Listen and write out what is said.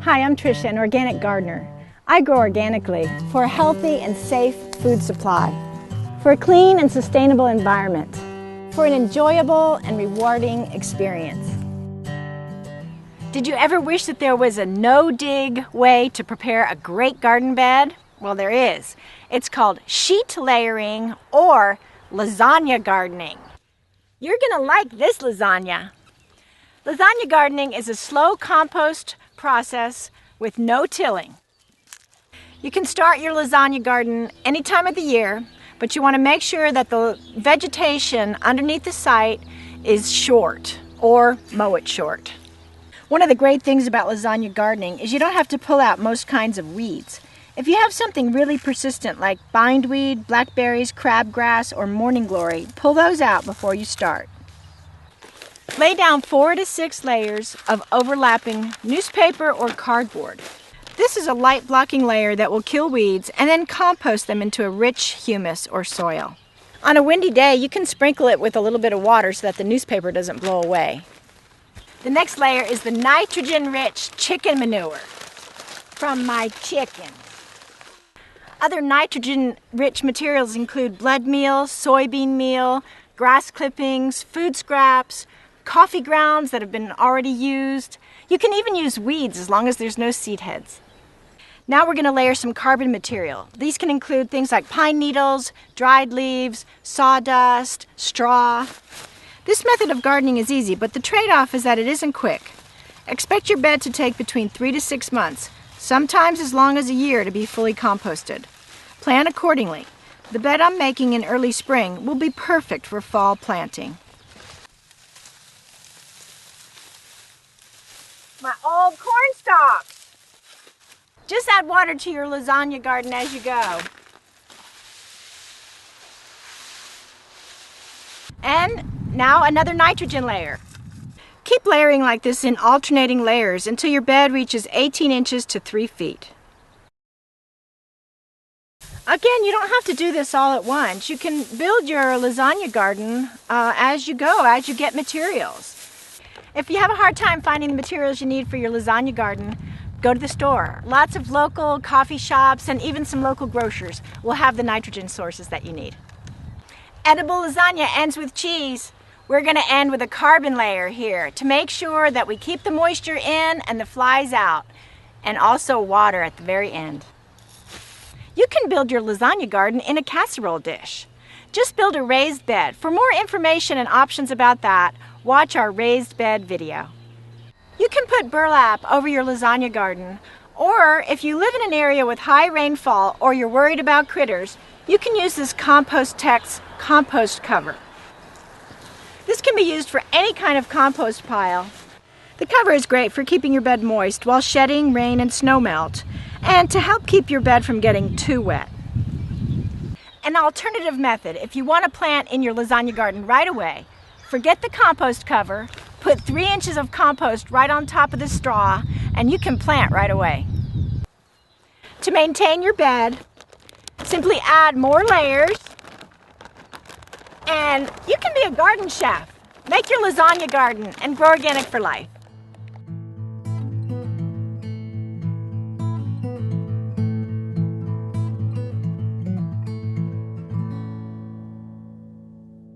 Hi, I'm Tricia, an organic gardener. I grow organically for a healthy and safe food supply, for a clean and sustainable environment, for an enjoyable and rewarding experience. Did you ever wish that there was a no-dig way to prepare a great garden bed? Well, there is. It's called sheet layering or lasagna gardening. You're gonna like this lasagna. Lasagna gardening is a slow compost process with no tilling. You can start your lasagna garden any time of the year, but you want to make sure that the vegetation underneath the site is short, or mow it short. One of the great things about lasagna gardening is you don't have to pull out most kinds of weeds. If you have something really persistent like bindweed, blackberries, crabgrass, or morning glory, pull those out before you start. Lay down 4 to 6 layers of overlapping newspaper or cardboard. This is a light blocking layer that will kill weeds and then compost them into a rich humus or soil. On a windy day, you can sprinkle it with a little bit of water so that the newspaper doesn't blow away. The next layer is the nitrogen-rich chicken manure from my chickens. Other nitrogen-rich materials include blood meal, soybean meal, grass clippings, food scraps, coffee grounds that have been already used. You can even use weeds as long as there's no seed heads. Now we're going to layer some carbon material. These can include things like pine needles, dried leaves, sawdust, straw. This method of gardening is easy, but the trade-off is that it isn't quick. Expect your bed to take between 3 to 6 months, sometimes as long as a year to be fully composted. Plan accordingly. The bed I'm making in early spring will be perfect for fall planting. My old corn stalks. Just add water to your lasagna garden as you go. And now another nitrogen layer. Keep layering like this in alternating layers until your bed reaches 18 inches to 3 feet. Again, you don't have to do this all at once. You can build your lasagna garden as you go, as you get materials. If you have a hard time finding the materials you need for your lasagna garden, go to the store. Lots of local coffee shops and even some local grocers will have the nitrogen sources that you need. Edible lasagna ends with cheese. We're going to end with a carbon layer here to make sure that we keep the moisture in and the flies out, and also water at the very end. You can build your lasagna garden in a casserole dish. Just build a raised bed. For more information and options about that, watch our raised bed video. You can put burlap over your lasagna garden, or if you live in an area with high rainfall or you're worried about critters, you can use this Compost Tex compost cover. This can be used for any kind of compost pile. The cover is great for keeping your bed moist while shedding rain and snow melt, and to help keep your bed from getting too wet. An alternative method, if you want to plant in your lasagna garden right away, forget the compost cover, put 3 inches of compost right on top of the straw, and you can plant right away. To maintain your bed, simply add more layers, and you can be a garden chef. Make your lasagna garden and grow organic for life.